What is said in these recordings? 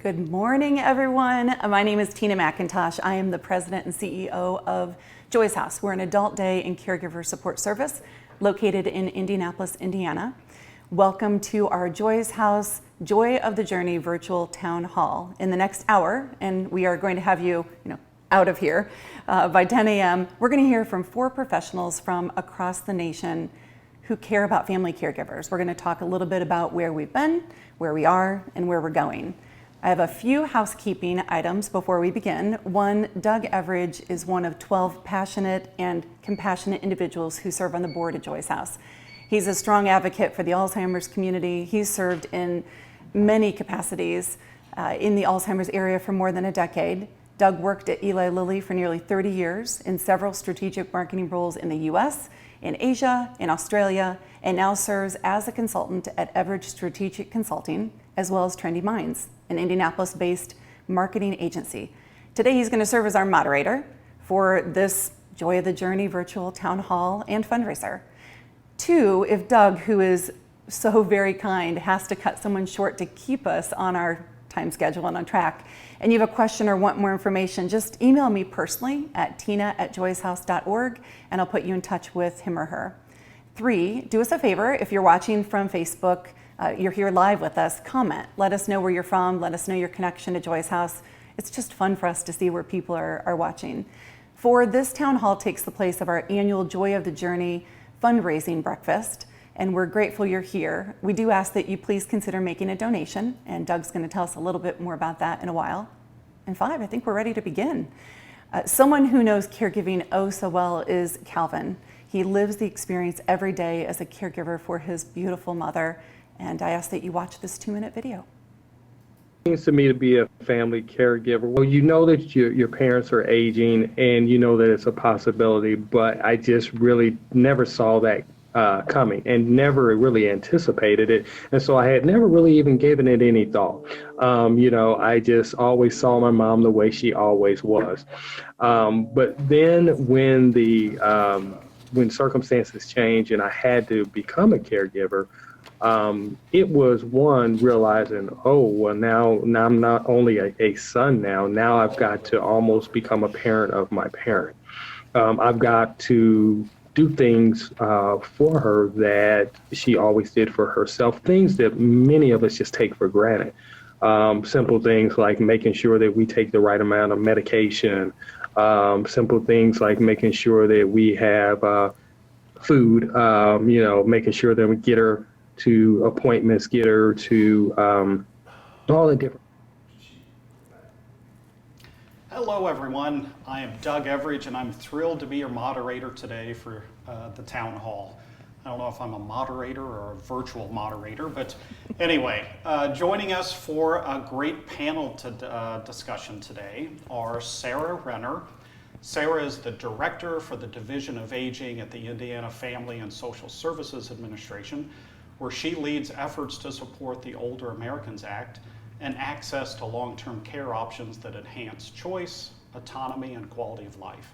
Good morning, everyone. My name is Tina McIntosh. I am the president and CEO of Joy's House. We're an adult day and caregiver support service located in Indianapolis, Indiana. Welcome to our Joy's House Joy of the Journey virtual town hall. In the next hour, and we are going to have you, out of here by 10 a.m., we're going to hear from 4 professionals from across the nation who care about family caregivers. We're going to talk a little bit about where we've been, where we are, and where we're going. I have a few housekeeping items before we begin. One, Doug Everidge is one of 12 passionate and compassionate individuals who serve on the board at Joy's House. He's a strong advocate for the Alzheimer's community. He's served in many capacities in the Alzheimer's area for more than a decade. Doug worked at Eli Lilly for nearly 30 years in several strategic marketing roles in the US, in Asia, in Australia, and now serves as a consultant at Everidge Strategic Consulting, as well as Trendy Minds, an Indianapolis-based marketing agency. Today he's going to serve as our moderator for this Joy of the Journey virtual town hall and fundraiser. 2, if Doug, who is so very kind, has to cut someone short to keep us on our time schedule and on track, and you have a question or want more information, just email me personally at tina@joyshouse.org and I'll put you in touch with him or her. 3, do us a favor, if you're watching from Facebook, you're here live with us, comment. Let us know where you're from, let us know your connection to Joy's House. It's just fun for us to see where people are watching. 4, this town hall takes the place of our annual Joy of the Journey fundraising breakfast, and we're grateful you're here. We do ask that you please consider making a donation, and Doug's going to tell us a little bit more about that in a while. And 5, I think we're ready to begin. Someone who knows caregiving oh so well is Calvin. He lives the experience every day as a caregiver for his beautiful mother, and I ask that you watch this 2-minute video. It seems to me to be a family caregiver. Well, you know that your parents are aging and you know that it's a possibility, but I just really never saw that coming and never really anticipated it. And so I had never really even given it any thought. I just always saw my mom the way she always was. But then when circumstances changed and I had to become a caregiver, it was one realizing, now I'm not only a son now I've got to almost become a parent of my parent. I've got to do things for her that she always did for herself, things that many of us just take for granted. Simple things like making sure that we take the right amount of medication, simple things like making sure that we have food, making sure that we get her to appointments, get her to all the different. Hello everyone, I am Doug Everidge and I'm thrilled to be your moderator today for the town hall. I don't know if I'm a moderator or a virtual moderator, but anyway, joining us for a great panel discussion today are Sarah Renner. Sarah is the Director for the Division of Aging at the Indiana Family and Social Services Administration, where she leads efforts to support the Older Americans Act and access to long-term care options that enhance choice, autonomy, and quality of life.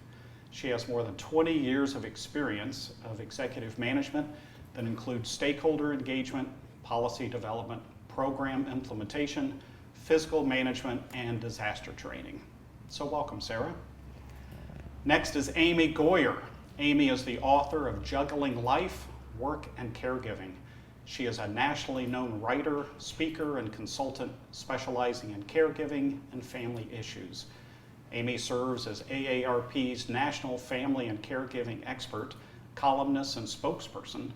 She has more than 20 years of experience of executive management that includes stakeholder engagement, policy development, program implementation, fiscal management, and disaster training. So welcome, Sarah. Next is Amy Goyer. Amy is the author of Juggling Life, Work, and Caregiving. She is a nationally known writer, speaker, and consultant specializing in caregiving and family issues. Amy serves as AARP's National Family and Caregiving Expert, columnist, and spokesperson,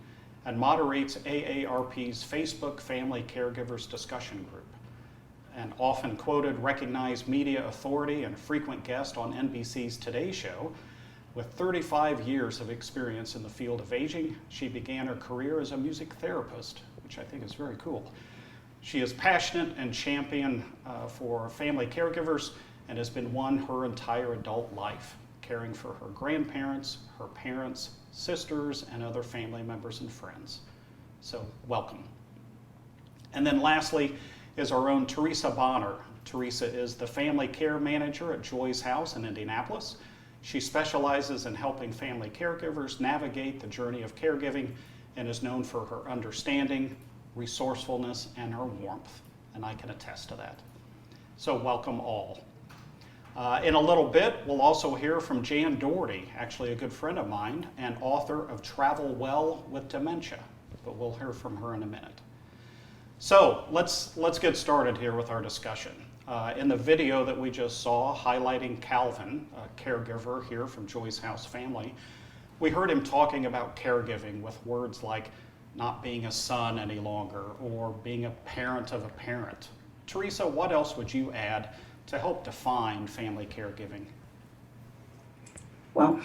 and moderates AARP's Facebook Family Caregivers Discussion Group. An often quoted recognized media authority and frequent guest on NBC's Today Show, with 35 years of experience in the field of aging, she began her career as a music therapist, which I think is very cool. She is passionate and champion for family caregivers and has been one her entire adult life, caring for her grandparents, her parents, sisters, and other family members and friends. So welcome. And then lastly is our own Teresa Bonner. Teresa is the family care manager at Joy's House in Indianapolis. She specializes in helping family caregivers navigate the journey of caregiving and is known for her understanding, resourcefulness, and her warmth, and I can attest to that. So welcome all. In a little bit, we'll also hear from Jan Doherty, actually a good friend of mine, and author of Travel Well with Dementia, but we'll hear from her in a minute. So let's get started here with our discussion. In the video that we just saw highlighting Calvin, a caregiver here from Joyce House Family, we heard him talking about caregiving with words like not being a son any longer or being a parent of a parent. Teresa, what else would you add to help define family caregiving? Well,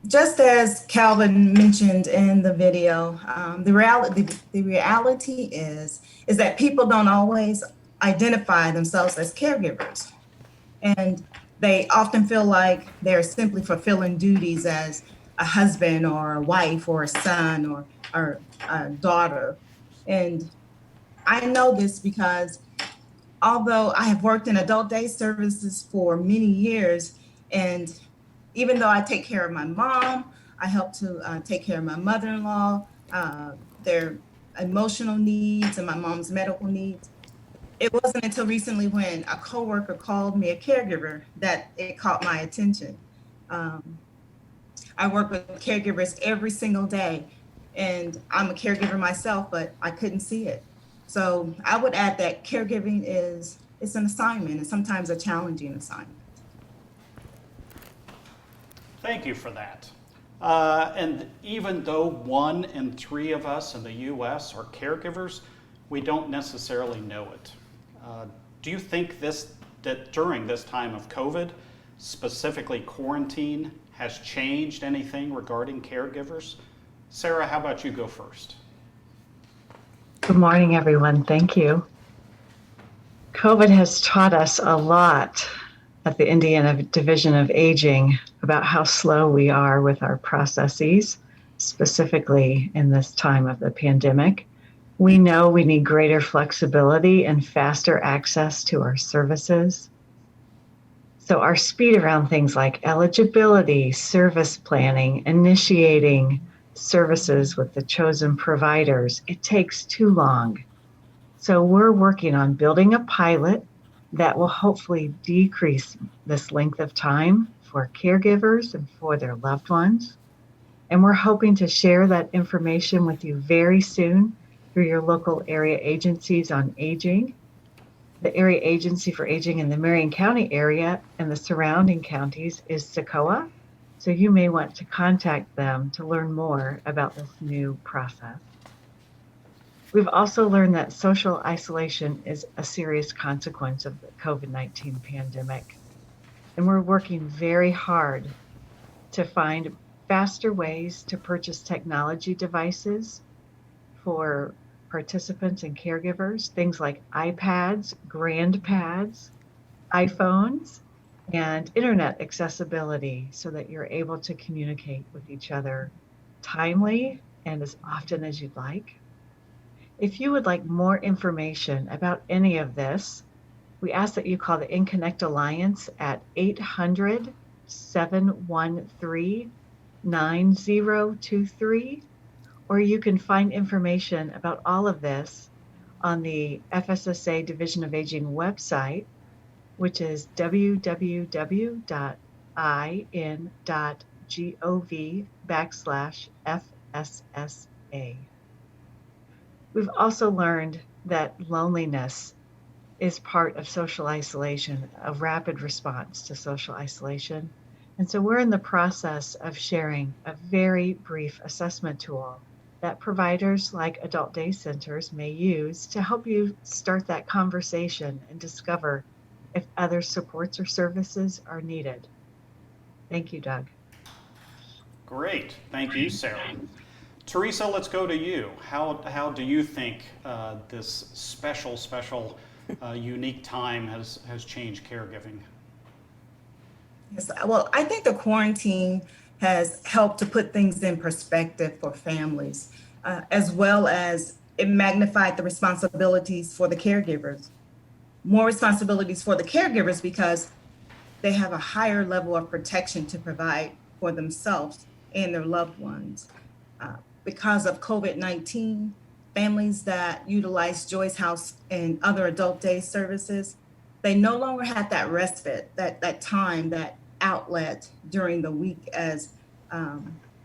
just as Calvin mentioned in the video, the reality is that people don't always identify themselves as caregivers. And they often feel like they're simply fulfilling duties as a husband or a wife or a son or a daughter. And I know this because although I have worked in adult day services for many years, and even though I take care of my mom, I help to take care of my mother-in-law, their emotional needs and my mom's medical needs. It wasn't until recently when a coworker called me a caregiver that it caught my attention. I work with caregivers every single day, and I'm a caregiver myself, but I couldn't see it. So I would add that caregiving it's an assignment, and sometimes a challenging assignment. Thank you for that. And even though 1 in 3 of us in the US are caregivers, we don't necessarily know it. Do you think that during this time of COVID, specifically quarantine, has changed anything regarding caregivers? Sarah, how about you go first? Good morning, everyone. Thank you. COVID has taught us a lot at the Indiana Division of Aging about how slow we are with our processes, specifically in this time of the pandemic. We know we need greater flexibility and faster access to our services. So our speed around things like eligibility, service planning, initiating services with the chosen providers, it takes too long. So we're working on building a pilot that will hopefully decrease this length of time for caregivers and for their loved ones. And we're hoping to share that information with you very soon through your local area agencies on aging. The area agency for aging in the Marion County area and the surrounding counties is SECOA. So you may want to contact them to learn more about this new process. We've also learned that social isolation is a serious consequence of the COVID-19 pandemic. And we're working very hard to find faster ways to purchase technology devices for participants and caregivers, things like iPads, GrandPads, iPhones, and internet accessibility so that you're able to communicate with each other timely and as often as you'd like. If you would like more information about any of this, we ask that you call the InConnect Alliance at 800-713-9023, or you can find information about all of this on the FSSA Division of Aging website, which is www.in.gov/FSSA. We've also learned that loneliness is part of social isolation, a rapid response to social isolation. And so we're in the process of sharing a very brief assessment tool that providers like adult day centers may use to help you start that conversation and discover if other supports or services are needed. Thank you, Doug. Great, thank you, Sarah. Teresa, let's go to you. How do you think this special, unique time has changed caregiving? Yes, well, I think the quarantine has helped to put things in perspective for families, as well as it magnified the responsibilities for the caregivers. More responsibilities for the caregivers because they have a higher level of protection to provide for themselves and their loved ones. Because of COVID-19, families that utilize Joyce House and other adult day services, they no longer had that respite, that time, that outlet during the week as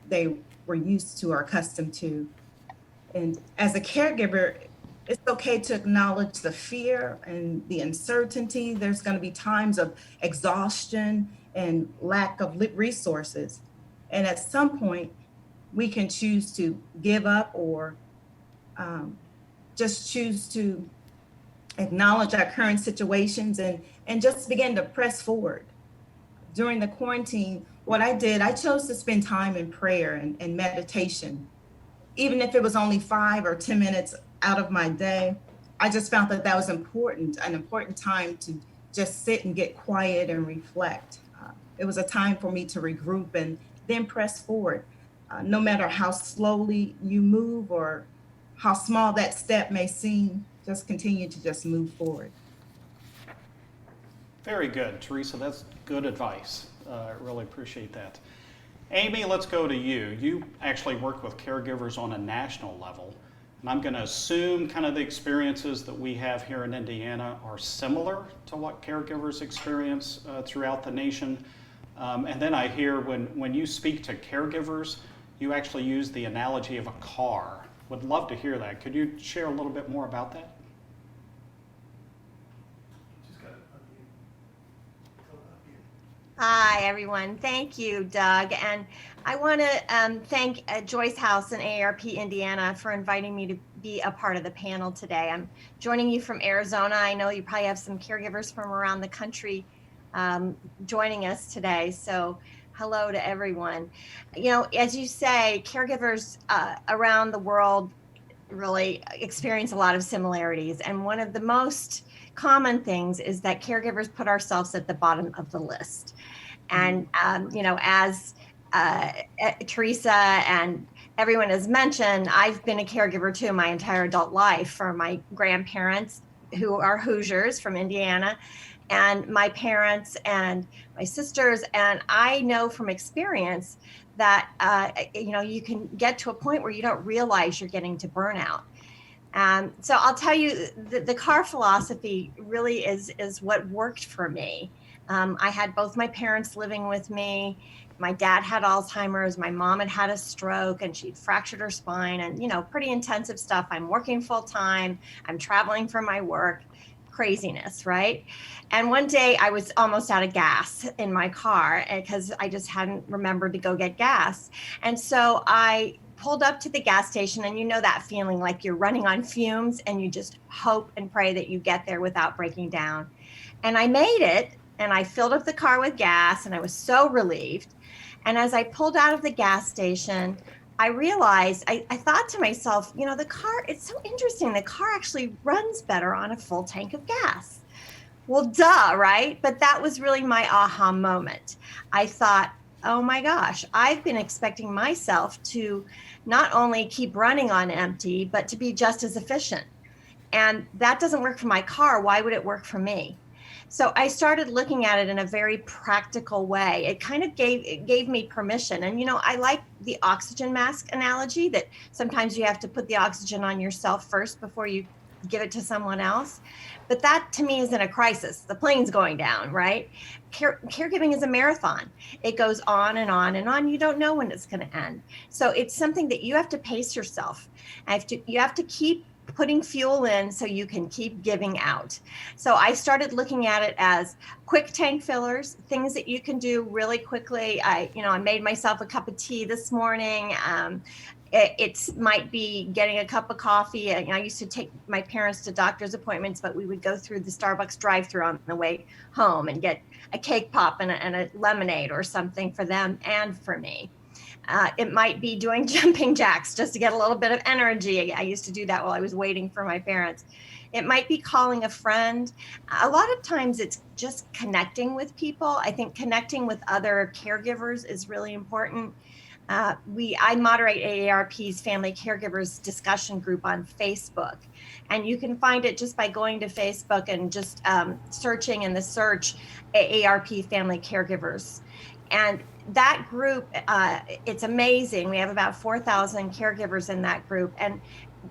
they were used to or accustomed to. And as a caregiver, it's okay to acknowledge the fear and the uncertainty. There's going to be times of exhaustion and lack of resources. And at some point, we can choose to give up or just choose to acknowledge our current situations and just begin to press forward. During the quarantine, what I did, I chose to spend time in prayer and meditation. Even if it was only 5 or 10 minutes out of my day, I just found that that was important, an important time to just sit and get quiet and reflect. It was a time for me to regroup and then press forward. No matter how slowly you move or how small that step may seem, just continue to just move forward. Very good, Teresa. That's good advice. I really appreciate that. Amy, let's go to you. You actually work with caregivers on a national level, and I'm going to assume kind of the experiences that we have here in Indiana are similar to what caregivers experience throughout the nation. And then I hear when you speak to caregivers, you actually use the analogy of a car. Would love to hear that. Could you share a little bit more about that? Hi, everyone. Thank you, Doug. And I want to thank Joyce House and AARP Indiana for inviting me to be a part of the panel today. I'm joining you from Arizona. I know you probably have some caregivers from around the country joining us today. So hello to everyone. You know, as you say, caregivers around the world really experience a lot of similarities. And one of the most common things is that caregivers put ourselves at the bottom of the list. And, you know, as Teresa and everyone has mentioned, I've been a caregiver too my entire adult life for my grandparents who are Hoosiers from Indiana, and my parents and my sisters. And I know from experience that, you know, you can get to a point where you don't realize you're getting to burnout. So I'll tell you, the car philosophy really is what worked for me. I had both my parents living with me. My dad had Alzheimer's. My mom had had a stroke and she'd fractured her spine, and, you know, pretty intensive stuff. I'm working full time. I'm traveling for my work. Craziness, right? And one day I was almost out of gas in my car because I just hadn't remembered to go get gas. And so I pulled up to the gas station, and you know that feeling like you're running on fumes and you just hope and pray that you get there without breaking down. And I made it, and I filled up the car with gas, and I was so relieved. And as I pulled out of the gas station, I realized, I thought to myself, you know, the car, it's so interesting. The car actually runs better on a full tank of gas. Well, duh, right? But that was really my aha moment. I thought, oh my gosh, I've been expecting myself to not only keep running on empty, but to be just as efficient. And that doesn't work for my car. Why would it work for me? So I started looking at it in a very practical way. It kind of gave me permission. And, you know, I like the oxygen mask analogy, that sometimes you have to put the oxygen on yourself first before you give it to someone else. But that to me is in a crisis. The plane's going down, right? Caregiving is a marathon. It goes on and on and on. You don't know when it's going to end. So it's something that you have to pace yourself. You have to keep putting fuel in so you can keep giving out. So I started looking at it as quick tank fillers, things that you can do really quickly. I made myself a cup of tea this morning. It might be getting a cup of coffee. I used to take my parents to doctor's appointments, but we would go through the Starbucks drive-through on the way home and get a cake pop and a lemonade or something for them and for me. It might be doing jumping jacks just to get a little bit of energy. I used to do that while I was waiting for my parents. It might be calling a friend. A lot of times it's just connecting with people. I think connecting with other caregivers is really important. I moderate AARP's Family Caregivers discussion group on Facebook, and you can find it just by going to Facebook and just searching in the search AARP Family Caregivers. And that group, it's amazing. We have about 4,000 caregivers in that group. And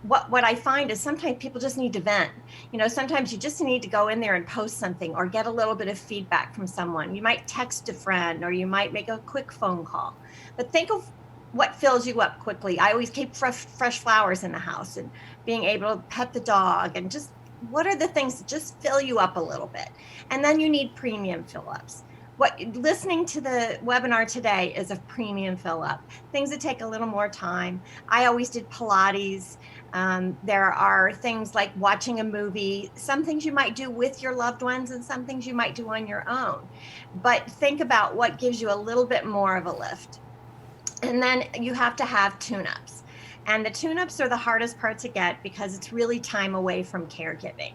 what I find is sometimes people just need to vent. You know, sometimes you just need to go in there and post something or get a little bit of feedback from someone. You might text a friend or you might make a quick phone call. But think of what fills you up quickly. I always keep fresh flowers in the house, and being able to pet the dog, and just what are the things that just fill you up a little bit. And then you need premium fill ups. What listening to the webinar today is a premium fill up. Things that take a little more time. I always did Pilates. There are things like watching a movie, some things you might do with your loved ones and some things you might do on your own. But think about what gives you a little bit more of a lift. And then you have to have tune-ups. And the tune-ups are the hardest part to get because it's really time away from caregiving.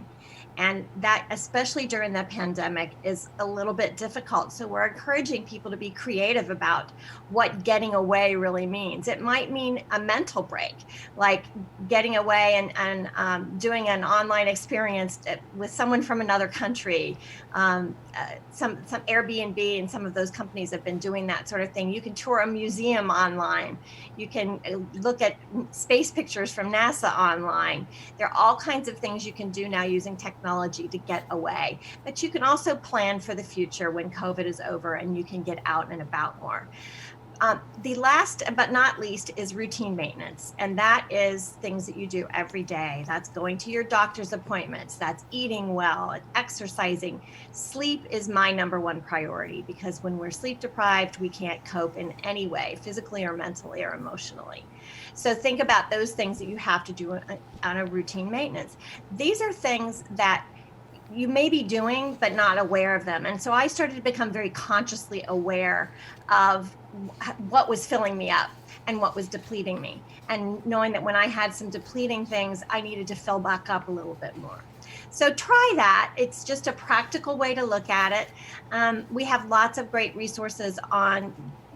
And that, especially during the pandemic, is a little bit difficult. So we're encouraging people to be creative about what getting away really means. It might mean a mental break, like getting away and doing an online experience with someone from another country. Some Airbnb and some of those companies have been doing that sort of thing. You can tour a museum online. You can look at space pictures from NASA online. There are all kinds of things you can do now using technology to get away. But you can also plan for the future when COVID is over and you can get out and about more. The last but not least is routine maintenance. And that is things that you do every day. That's going to your doctor's appointments. That's eating well, exercising. Sleep is my number one priority because when we're sleep deprived, we can't cope in any way, physically or mentally or emotionally. So think about those things that you have to do on a routine maintenance. These are things that you may be doing, but not aware of them. And so I started to become very consciously aware of what was filling me up and what was depleting me. And knowing that when I had some depleting things, I needed to fill back up a little bit more. So try that. It's just a practical way to look at it. We have lots of great resources on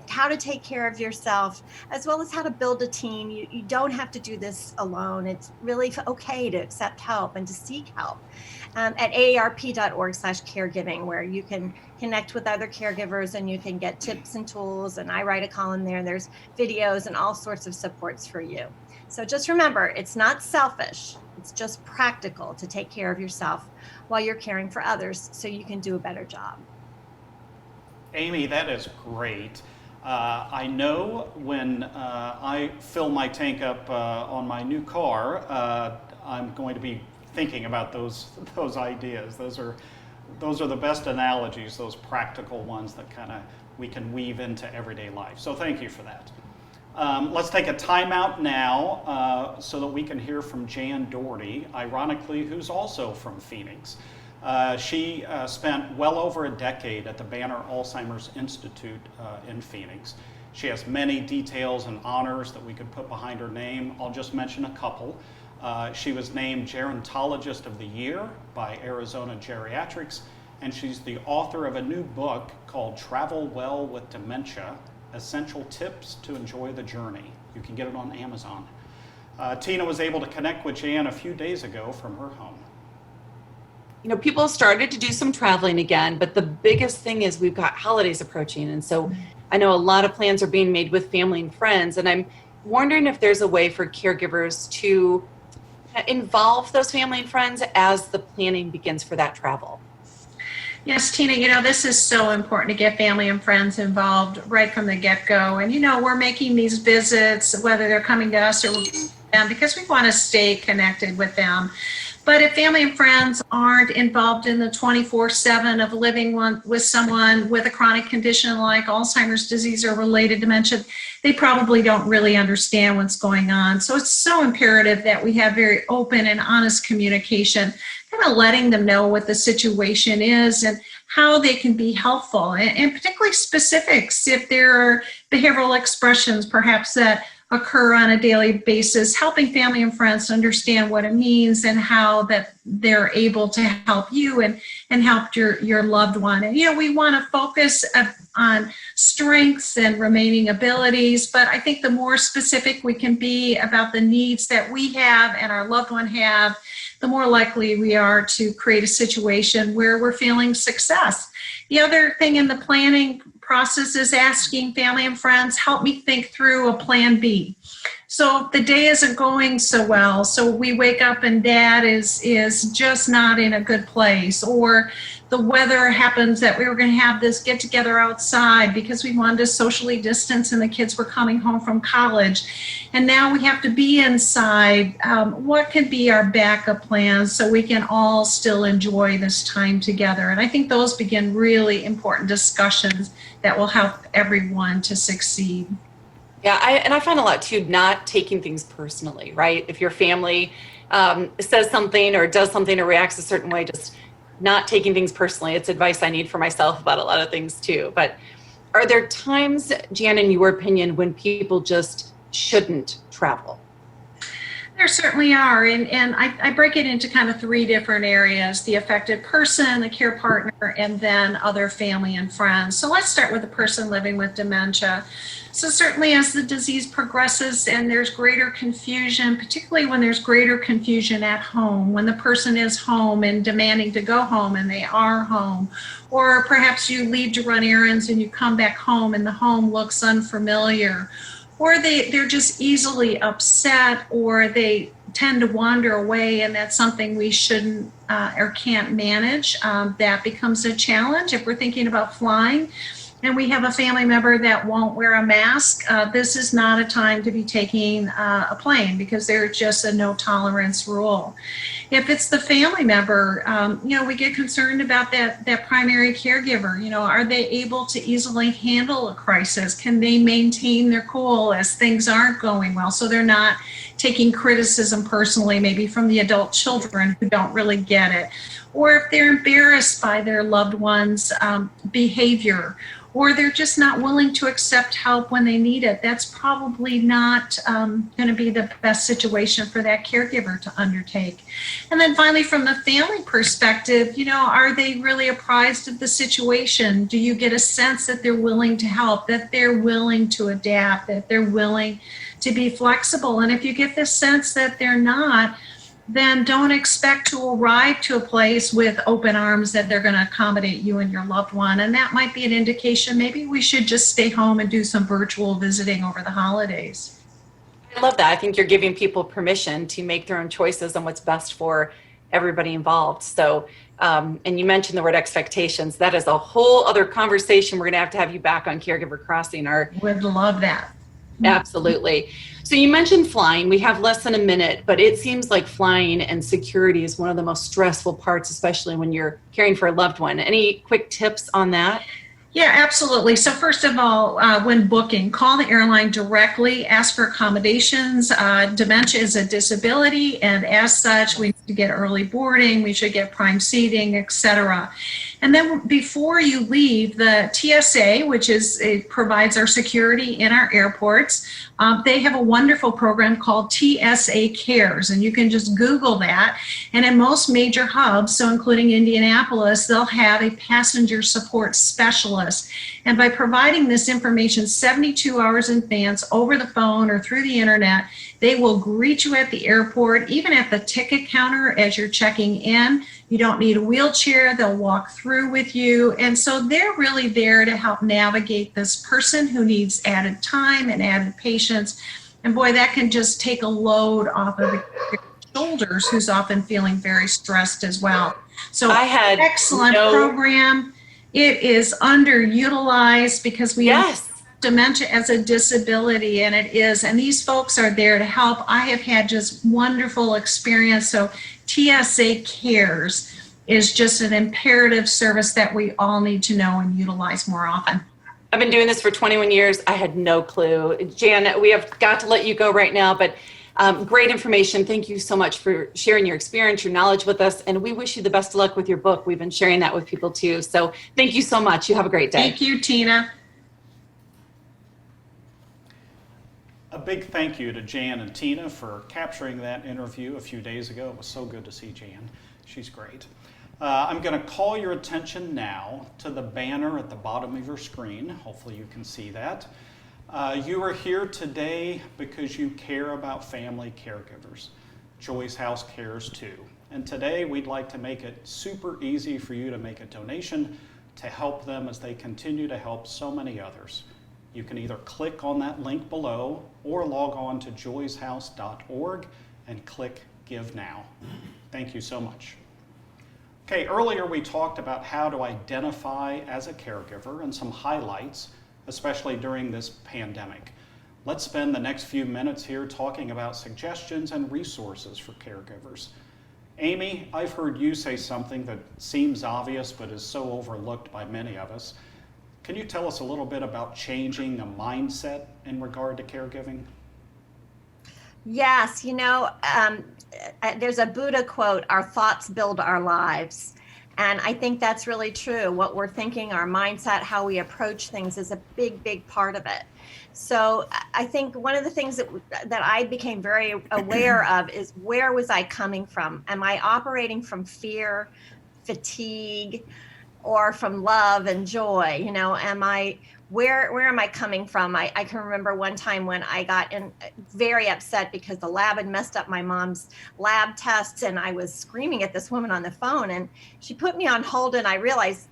how to take care of yourself, as well as how to build a team. You don't have to do this alone. It's really okay to accept help and to seek help. At aarp.org/caregiving, where you can connect with other caregivers and you can get tips and tools. And I write a column there. There's videos and all sorts of supports for you. So just remember, it's not selfish. It's just practical to take care of yourself while you're caring for others so you can do a better job. Amy, that is great. I know when I fill my tank up on my new car, I'm going to be thinking about those ideas. Those are the best analogies, those practical ones that kind of we can weave into everyday life. So thank you for that. Let's take a timeout now so that we can hear from Jan Doherty, ironically, who's also from Phoenix. She spent well over a decade at the Banner Alzheimer's Institute in Phoenix. She has many details and honors that we could put behind her name. I'll just mention a couple. She was named Gerontologist of the Year by Arizona Geriatrics, and she's the author of a new book called Travel Well with Dementia, Essential Tips to Enjoy the Journey. You can get it on Amazon. Tina was able to connect with Jan a few days ago from her home. You know, people started to do some traveling again, but the biggest thing is we've got holidays approaching. And so I know a lot of plans are being made with family and friends, and I'm wondering if there's a way for caregivers to involve those family and friends as the planning begins for that travel. Yes, Tina, you know, this is so important to get family and friends involved right from the get-go. And, you know, we're making these visits, whether they're coming to us or them, because we want to stay connected with them. But if family and friends aren't involved in the 24/7 of living with someone with a chronic condition like Alzheimer's disease or related dementia, they probably don't really understand what's going on. So it's so imperative that we have very open and honest communication, kind of letting them know what the situation is and how they can be helpful, and particularly specifics if there are behavioral expressions perhaps that occur on a daily basis, helping family and friends understand what it means and how that they're able to help you and help your loved one. And, you know, we want to focus on strengths and remaining abilities, but I think the more specific we can be about the needs that we have and our loved one have, the more likely we are to create a situation where we're feeling success. The other thing in the planning process is asking family and friends, help me think through a plan B. So if the day isn't going so well, so we wake up and dad is just not in a good place, or the weather happens that we were going to have this get together outside because we wanted to socially distance and the kids were coming home from college, and now we have to be inside. What could be our backup plans so we can all still enjoy this time together? And I think those begin really important discussions that will help everyone to succeed. Yeah, I find a lot too, not taking things personally, right? If your family says something or does something or reacts a certain way, just not taking things personally. It's advice I need for myself about a lot of things too. But are there times, Jan, in your opinion, when people just shouldn't travel? There certainly are, and I break it into kind of three different areas: the affected person, the care partner, and then other family and friends. So let's start with the person living with dementia. So certainly as the disease progresses and there's greater confusion, particularly when there's greater confusion at home, when the person is home and demanding to go home and they are home, or perhaps you leave to run errands and you come back home and the home looks unfamiliar, or they're just easily upset, or they tend to wander away, and that's something we shouldn't or can't manage. That becomes a challenge if we're thinking about flying and we have a family member that won't wear a mask. This is not a time to be taking a plane because there's just a no tolerance rule. If it's the family member, we get concerned about that primary caregiver. Are they able to easily handle a crisis? Can they maintain their cool as things aren't going well, so they're not taking criticism personally, maybe from the adult children who don't really get it? Or if they're embarrassed by their loved one's behavior, or they're just not willing to accept help when they need it, that's probably not going to be the best situation for that caregiver to undertake. And then finally, from the family perspective, are they really apprised of the situation? Do you get a sense that they're willing to help, that they're willing to adapt, that they're willing to be flexible? And if you get the sense that they're not, then don't expect to arrive to a place with open arms that they're going to accommodate you and your loved one. And that might be an indication maybe we should just stay home and do some virtual visiting over the holidays. I love that. I think you're giving people permission to make their own choices on what's best for everybody involved. So, and you mentioned the word expectations. That is a whole other conversation. We're going to have you back on Caregiver Crossing. Would love that. Absolutely. So you mentioned flying. We have less than a minute, but it seems like flying and security is one of the most stressful parts, especially when you're caring for a loved one. Any quick tips on that? Yeah, absolutely. So first of all, when booking, call the airline directly, ask for accommodations. Dementia is a disability, and as such, we need to get early boarding, we should get prime seating, etc. And then before you leave, the TSA, which it provides our security in our airports, they have a wonderful program called TSA Cares, and you can just Google that. And in most major hubs, so including Indianapolis, they'll have a passenger support specialist. And by providing this information 72 hours in advance over the phone or through the internet, they will greet you at the airport, even at the ticket counter as you're checking in. You don't need a wheelchair. They'll walk through with you. And so they're really there to help navigate this person who needs added time and added patience. And boy, that can just take a load off of the shoulders, who's often feeling very stressed as well. So I had excellent program. It is underutilized because we have dementia as a disability, and it is. And these folks are there to help. I have had just wonderful experience. So TSA Cares is just an imperative service that we all need to know and utilize more often. I've been doing this for 21 years. I had no clue. Jan, we have got to let you go right now, but great information. Thank you so much for sharing your experience, your knowledge with us, and we wish you the best of luck with your book. We've been sharing that with people too. So thank you so much. You have a great day. Thank you, Tina. A big thank you to Jan and Tina for capturing that interview a few days ago. It was so good to see Jan. She's great. I'm going to call your attention now to the banner at the bottom of your screen. Hopefully you can see that. You are here today because you care about family caregivers. Joyce House cares too. And today we'd like to make it super easy for you to make a donation to help them as they continue to help so many others. You can either click on that link below or log on to joyshouse.org and click Give Now. Thank you so much. Okay, earlier we talked about how to identify as a caregiver and some highlights, especially during this pandemic. Let's spend the next few minutes here talking about suggestions and resources for caregivers. Amy, I've heard you say something that seems obvious but is so overlooked by many of us. Can you tell us a little bit about changing a mindset in regard to caregiving? Yes, there's a Buddha quote, our thoughts build our lives. And I think that's really true. What we're thinking, our mindset, how we approach things is a big, big part of it. So I think one of the things that I became very aware of is, where was I coming from? Am I operating from fear, fatigue, or from love and joy? Where am I coming from? I can remember one time when I got very upset because the lab had messed up my mom's lab tests, and I was screaming at this woman on the phone, and she put me on hold, and I realized,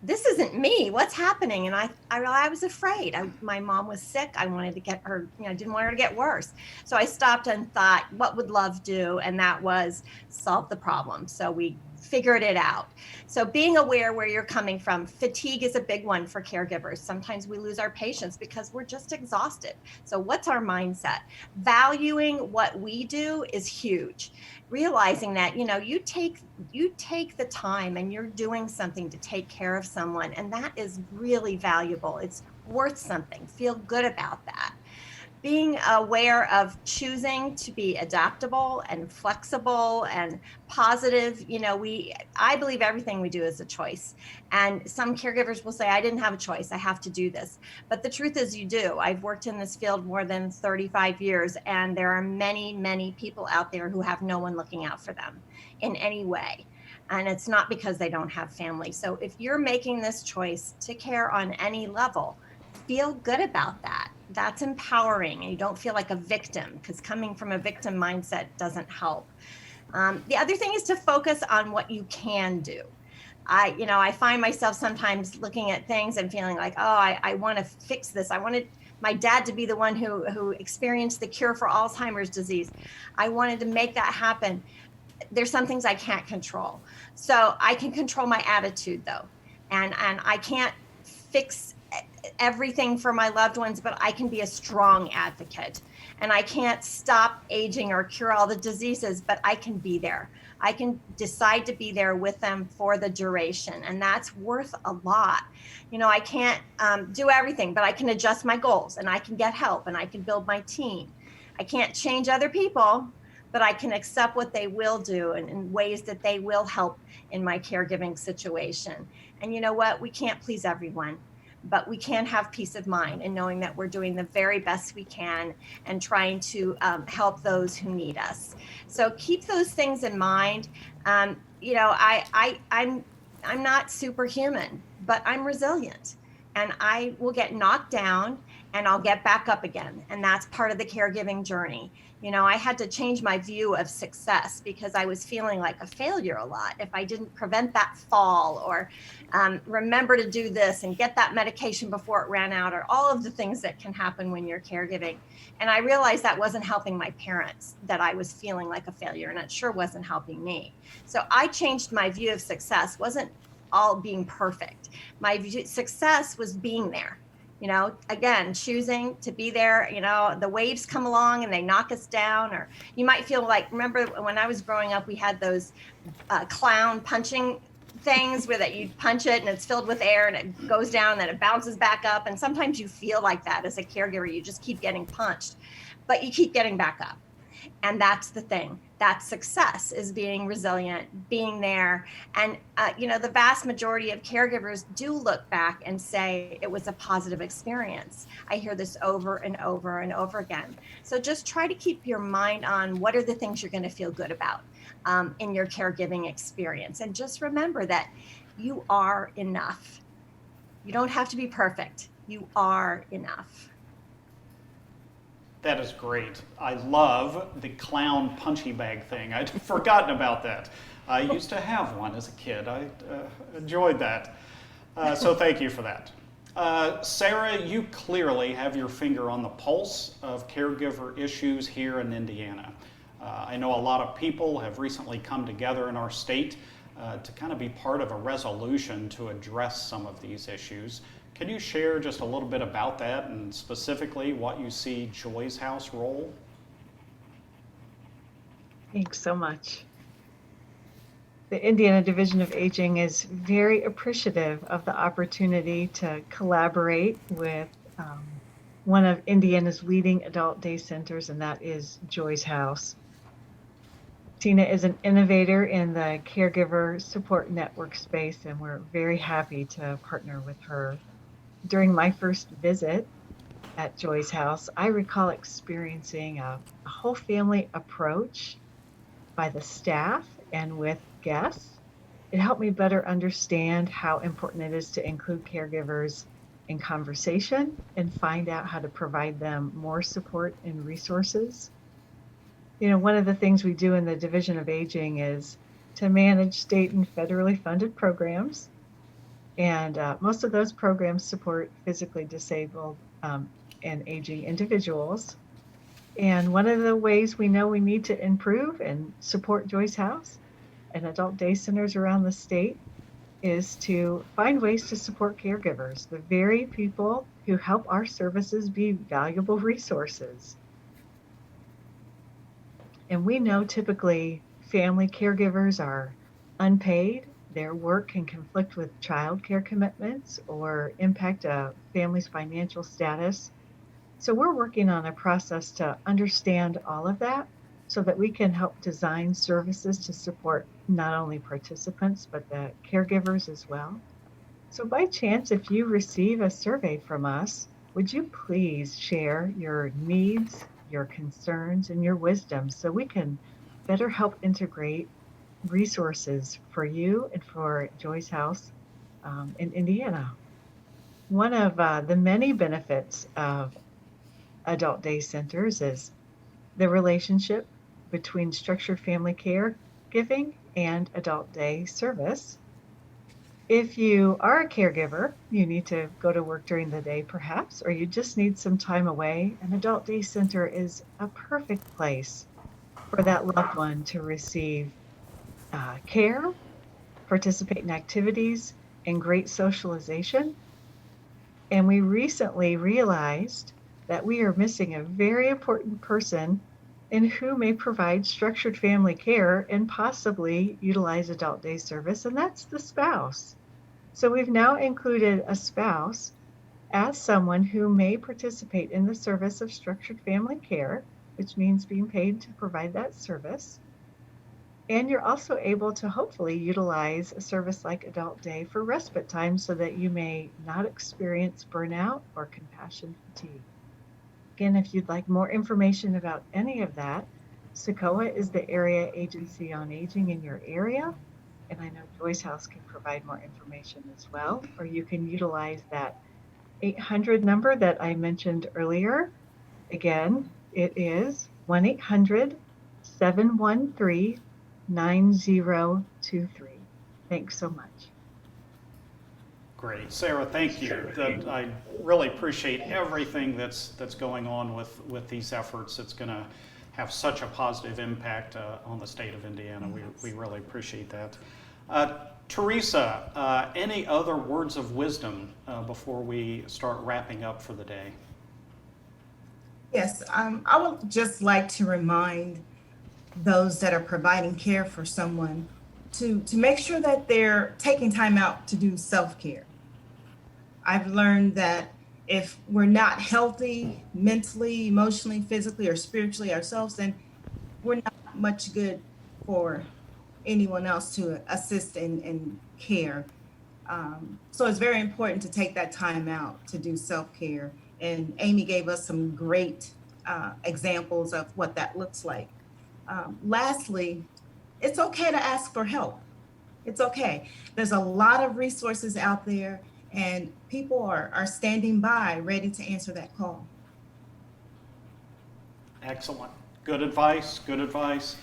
this isn't me. What's happening? And I was afraid. My mom was sick. I wanted to get her, didn't want her to get worse. So I stopped and thought, what would love do? And that was solve the problem. So we figured it out. So being aware where you're coming from. Fatigue is a big one for caregivers. Sometimes we lose our patience because we're just exhausted. So what's our mindset? Valuing what we do is huge. Realizing that, you take the time and you're doing something to take care of someone, and that is really valuable. It's worth something. Feel good about that. Being aware of choosing to be adaptable and flexible and positive. I believe everything we do is a choice. And some caregivers will say, I didn't have a choice. I have to do this. But the truth is you do. I've worked in this field more than 35 years, and there are many, many people out there who have no one looking out for them in any way. And it's not because they don't have family. So if you're making this choice to care on any level, feel good about that. That's empowering, and you don't feel like a victim, because coming from a victim mindset doesn't help. The other thing is to focus on what you can do. I find myself sometimes looking at things and feeling like, I want to fix this. I wanted my dad to be the one who experienced the cure for Alzheimer's disease. I wanted to make that happen. There's some things I can't control. So I can control my attitude, though. And I can't fix everything for my loved ones, but I can be a strong advocate. And I can't stop aging or cure all the diseases, but I can be there. I can decide to be there with them for the duration, and that's worth a lot. I can't do everything, but I can adjust my goals, and I can get help, and I can build my team. I can't change other people, but I can accept what they will do and in ways that they will help in my caregiving situation. And you know what? We can't please everyone, but we can have peace of mind in knowing that we're doing the very best we can and trying to help those who need us. So keep those things in mind. I'm not superhuman, but I'm resilient, and I will get knocked down and I'll get back up again. And that's part of the caregiving journey. I had to change my view of success because I was feeling like a failure a lot if I didn't prevent that fall or remember to do this and get that medication before it ran out, or all of the things that can happen when you're caregiving. And I realized that wasn't helping my parents, that I was feeling like a failure, and it sure wasn't helping me. So I changed my view of success. Wasn't all being perfect. My success was being there. Again, choosing to be there. The waves come along and they knock us down, or you might feel like, remember when I was growing up, we had those clown punching things where that you punch it and it's filled with air and it goes down and then it bounces back up. And sometimes you feel like that as a caregiver, you just keep getting punched, but you keep getting back up. And that's the thing. That's success, is being resilient, being there. And, the vast majority of caregivers do look back and say it was a positive experience. I hear this over and over and over again. So just try to keep your mind on what are the things you're going to feel good about in your caregiving experience. And just remember that you are enough. You don't have to be perfect. You are enough. That is great. I love the clown punchy bag thing. I'd forgotten about that. I used to have one as a kid. I enjoyed that. So thank you for that. Sarah, you clearly have your finger on the pulse of caregiver issues here in Indiana. I know a lot of people have recently come together in our state to kind of be part of a resolution to address some of these issues. Can you share just a little bit about that and specifically what you see Joy's House role? Thanks so much. The Indiana Division of Aging is very appreciative of the opportunity to collaborate with one of Indiana's leading adult day centers, and that is Joy's House. Tina is an innovator in the caregiver support network space, and we're very happy to partner with her. During my first visit at Joy's House, I recall experiencing a whole family approach by the staff and with guests. It helped me better understand how important it is to include caregivers in conversation and find out how to provide them more support and resources. You know, one of the things we do in the Division of Aging is to manage state and federally funded programs. And most of those programs support physically disabled and aging individuals. And one of the ways we know we need to improve and support Joy's House and adult day centers around the state is to find ways to support caregivers, the very people who help our services be valuable resources. And we know typically family caregivers are unpaid. Their work can conflict with childcare commitments or impact a family's financial status. So we're working on a process to understand all of that so that we can help design services to support not only participants, but the caregivers as well. So by chance, if you receive a survey from us, would you please share your needs, your concerns, and your wisdom so we can better help integrate resources for you and for Joy's House in Indiana. One of the many benefits of adult day centers is the relationship between structured family care giving and adult day service. If you are a caregiver, you need to go to work during the day perhaps, or you just need some time away, an adult day center is a perfect place for that loved one to receive care, participate in activities, and great socialization. And we recently realized that we are missing a very important person and who may provide structured family care and possibly utilize adult day service, and that's the spouse. So we've now included a spouse as someone who may participate in the service of structured family care, which means being paid to provide that service. And you're also able to hopefully utilize a service like Adult Day for respite time so that you may not experience burnout or compassion fatigue. Again, if you'd like more information about any of that, SACOA is the area agency on aging in your area. And I know Joy's House can provide more information as well, or you can utilize that 800 number that I mentioned earlier. Again, it is 1-800-713-9023. Thanks so much. Great. Sarah, thank you. I really appreciate everything that's going on with these efforts. It's going to have such a positive impact on the state of Indiana. We really appreciate that. Teresa, any other words of wisdom before we start wrapping up for the day? Yes, I would just like to remind those that are providing care for someone to make sure that they're taking time out to do self-care. I've learned that if we're not healthy mentally, emotionally, physically, or spiritually ourselves, then we're not much good for anyone else to assist in care. So it's very important to take that time out to do self-care. And Amy gave us some great examples of what that looks like. Lastly, it's okay to ask for help. It's okay. There's a lot of resources out there, and people are standing by ready to answer that call. Excellent. Good advice. Good advice.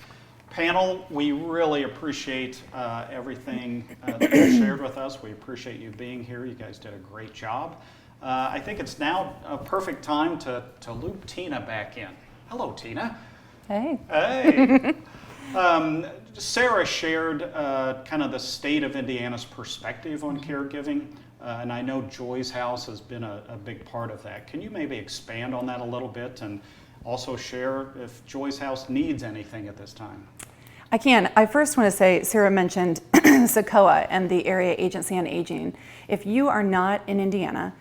Panel, we really appreciate everything that you shared with us. We appreciate you being here. You guys did a great job. I think it's now a perfect time to loop Tina back in. Hello, Tina. Hey. Hey. Sarah shared kind of the state of Indiana's perspective on caregiving, and I know Joy's House has been a big part of that. Can you maybe expand on that a little bit and also share if Joy's House needs anything at this time? I can. I first want to say, Sarah mentioned SACOA and the Area Agency on Aging. If you are not in Indiana,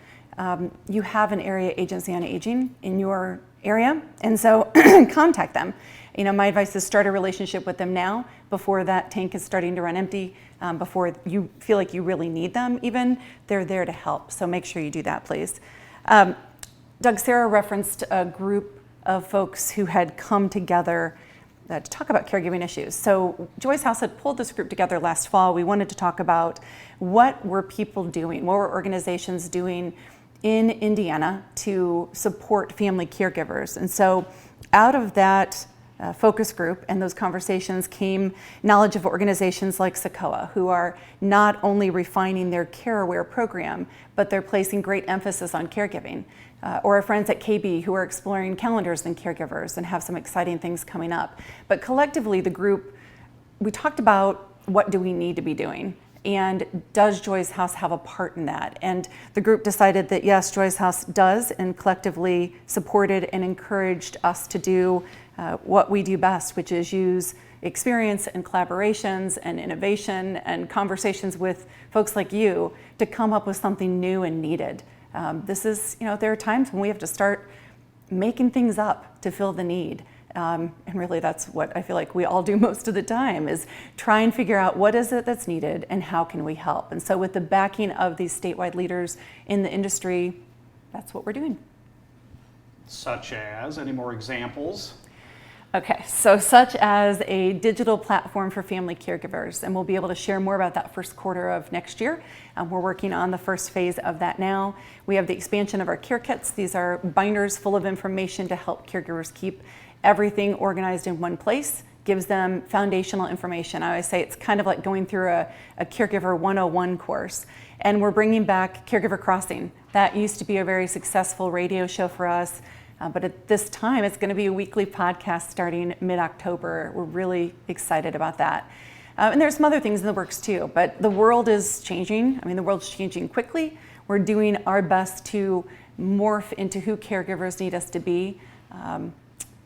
you have an Area Agency on Aging in your area, and so contact them. You know, my advice is start a relationship with them now before that tank is starting to run empty, before you feel like you really need them even. They're there to help, so make sure you do that, please. Doug, Sarah referenced a group of folks who had come together to talk about caregiving issues. So Joy's House had pulled this group together last fall. We wanted to talk about what were people doing, what were organizations doing in Indiana to support family caregivers. And so out of that focus group and those conversations came knowledge of organizations like SACOA, who are not only refining their CareAware program, but they're placing great emphasis on caregiving. Or our friends at KB, who are exploring calendars and caregivers and have some exciting things coming up. But collectively, the group, we talked about what do we need to be doing, and does Joy's House have a part in that? And the group decided that yes, Joy's House does, and collectively supported and encouraged us to do what we do best, which is use experience and collaborations and innovation and conversations with folks like you to come up with something new and needed. This is, you know, there are times when we have to start making things up to fill the need. And really that's what I feel like we all do most of the time, is try and figure out what is it that's needed and how can we help. And so with the backing of these statewide leaders in the industry, that's what we're doing. Such as, any more examples? Okay, so such as a digital platform for family caregivers, and we'll be able to share more about that first quarter of next year. We're working on the first phase of that now. We have the expansion of our care kits. These are binders full of information to help caregivers keep everything organized in one place, gives them foundational information. I always say it's kind of like going through a Caregiver 101 course. And we're bringing back Caregiver Crossing. That used to be a very successful radio show for us. But at this time, it's going to be a weekly podcast starting mid-October. We're really excited about that. And there's some other things in the works too, but the world is changing. I mean, the world's changing quickly. We're doing our best to morph into who caregivers need us to be,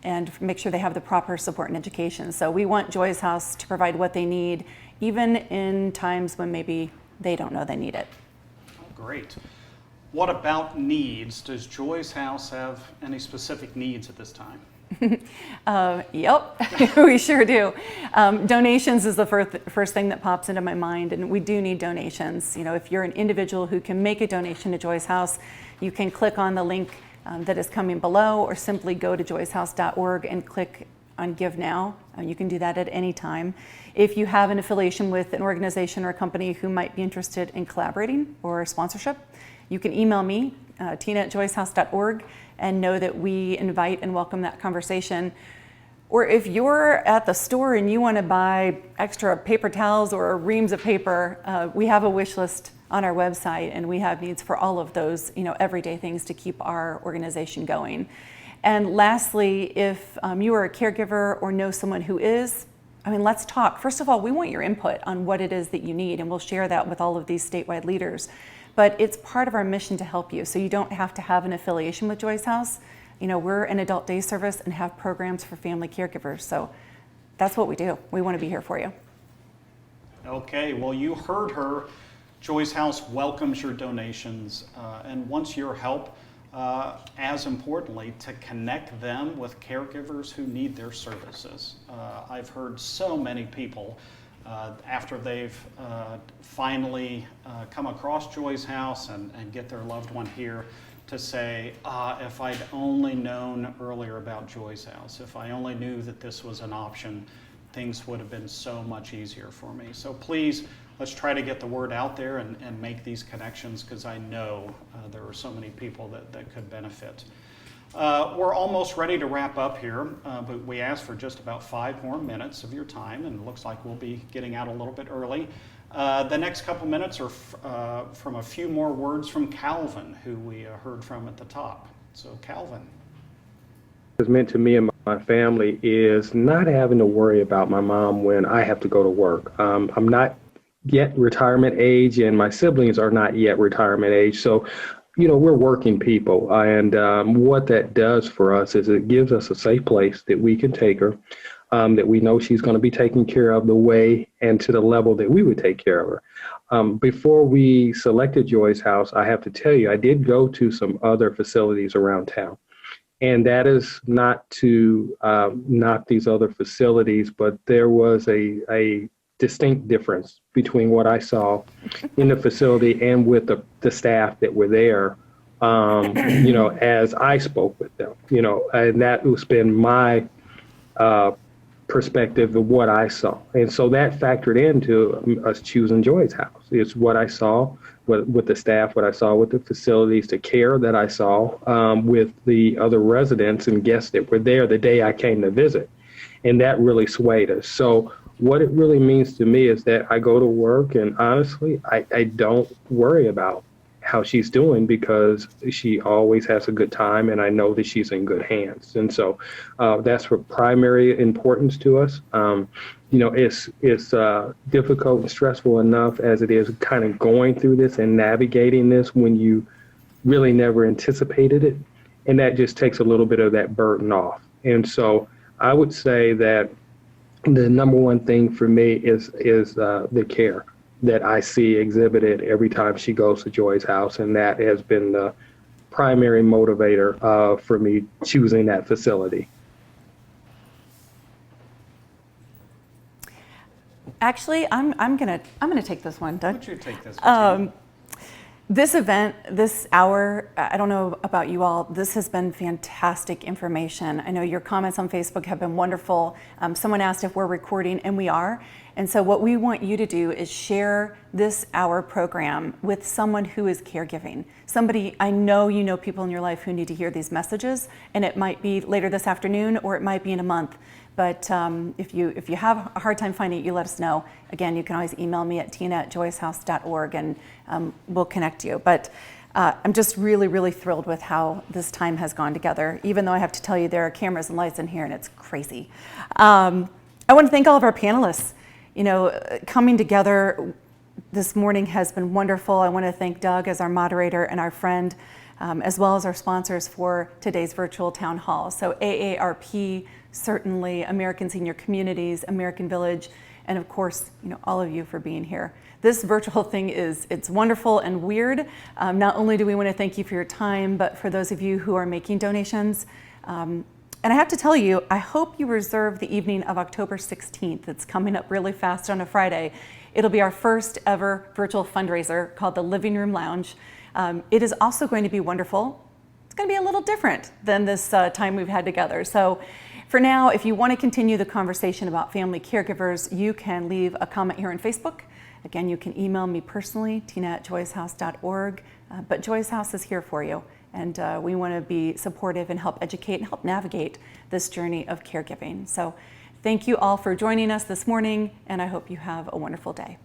and make sure they have the proper support and education. So we want Joy's House to provide what they need, even in times when maybe they don't know they need it. Oh, great. What about needs? Does Joy's House have any specific needs at this time? Yep, we sure do. Donations is the first thing that pops into my mind, and we do need donations. You know, if you're an individual who can make a donation to Joy's House, you can click on the link that is coming below, or simply go to joyshouse.org and click on Give Now. You can do that at any time. If you have an affiliation with an organization or a company who might be interested in collaborating or sponsorship, you can email me, tina@joyshouse.org, and know that we invite and welcome that conversation. Or if you're at the store and you want to buy extra paper towels or reams of paper, we have a wish list on our website, and we have needs for all of those, you know, everyday things to keep our organization going. And lastly, if you are a caregiver or know someone who is, I mean, let's talk. First of all, we want your input on what it is that you need, and we'll share that with all of these statewide leaders. But it's part of our mission to help you, so you don't have to have an affiliation with Joy's House. You know, we're an adult day service and have programs for family caregivers, so that's what we do. We want to be here for you. Okay, well, you heard her. Joy's House welcomes your donations and wants your help, as importantly, to connect them with caregivers who need their services. I've heard so many people after they've finally come across Joy's House and get their loved one here to say, if I'd only known earlier about Joy's House, if I only knew that this was an option, things would have been so much easier for me. So please, let's try to get the word out there and make these connections, because I know there are so many people that could benefit. We're almost ready to wrap up here, but we asked for just about 5 more minutes of your time, and it looks like we'll be getting out a little bit early. The next couple minutes are from a few more words from Calvin, who we heard from at the top. So Calvin. Has meant to me and my family is not having to worry about my mom when I have to go to work. I'm not yet retirement age, and my siblings are not yet retirement age. So, we're working people, and what that does for us is it gives us a safe place that we can take her, that we know she's going to be taken care of the way and to the level that we would take care of her. Before we selected Joy's House, I have to tell you, I did go to some other facilities around town. And that is not to knock these other facilities, but there was a distinct difference between what I saw in the facility and with the staff that were there, as I spoke with them, and that was been my perspective of what I saw. And so that factored into us choosing Joy's House. It's what I saw with the staff, what I saw with the facilities, the care that I saw with the other residents and guests that were there the day I came to visit. And that really swayed us. So what it really means to me is that I go to work and honestly, I don't worry about how she's doing because she always has a good time and I know that she's in good hands. And so that's for primary importance to us. It's difficult and stressful enough as it is kind of going through this and navigating this when you really never anticipated it. And that just takes a little bit of that burden off. And so I would say that the number one thing for me is the care that I see exhibited every time she goes to Joy's House. And that has been the primary motivator for me choosing that facility. Actually, I'm gonna take this one, Doug. Would you take this one? This event, this hour, I don't know about you all, this has been fantastic information. I know your comments on Facebook have been wonderful. Someone asked if we're recording, and we are. And so what we want you to do is share this hour program with someone who is caregiving. Somebody, I know you know people in your life who need to hear these messages, and it might be later this afternoon or it might be in a month. But if you have a hard time finding it, you let us know. Again, you can always email me at tina@joyshouse.org and we'll connect you. But I'm just really, really thrilled with how this time has gone together, even though I have to tell you there are cameras and lights in here and it's crazy. I want to thank all of our panelists. Coming together this morning has been wonderful. I want to thank Doug as our moderator and our friend, as well as our sponsors for today's virtual town hall. So AARP, certainly American Senior Communities, American Village, and of course, all of you for being here. This virtual thing it's wonderful and weird. Not only do we want to thank you for your time, but for those of you who are making donations. And I have to tell you, I hope you reserve the evening of October 16th. It's coming up really fast on a Friday. It'll be our first ever virtual fundraiser called the Living Room Lounge. It is also going to be wonderful. It's going to be a little different than this time we've had together. So for now, if you want to continue the conversation about family caregivers, you can leave a comment here on Facebook. Again, you can email me personally, tina@joyshouse.org. But Joy's House is here for you. And we want to be supportive and help educate and help navigate this journey of caregiving. So thank you all for joining us this morning, and I hope you have a wonderful day.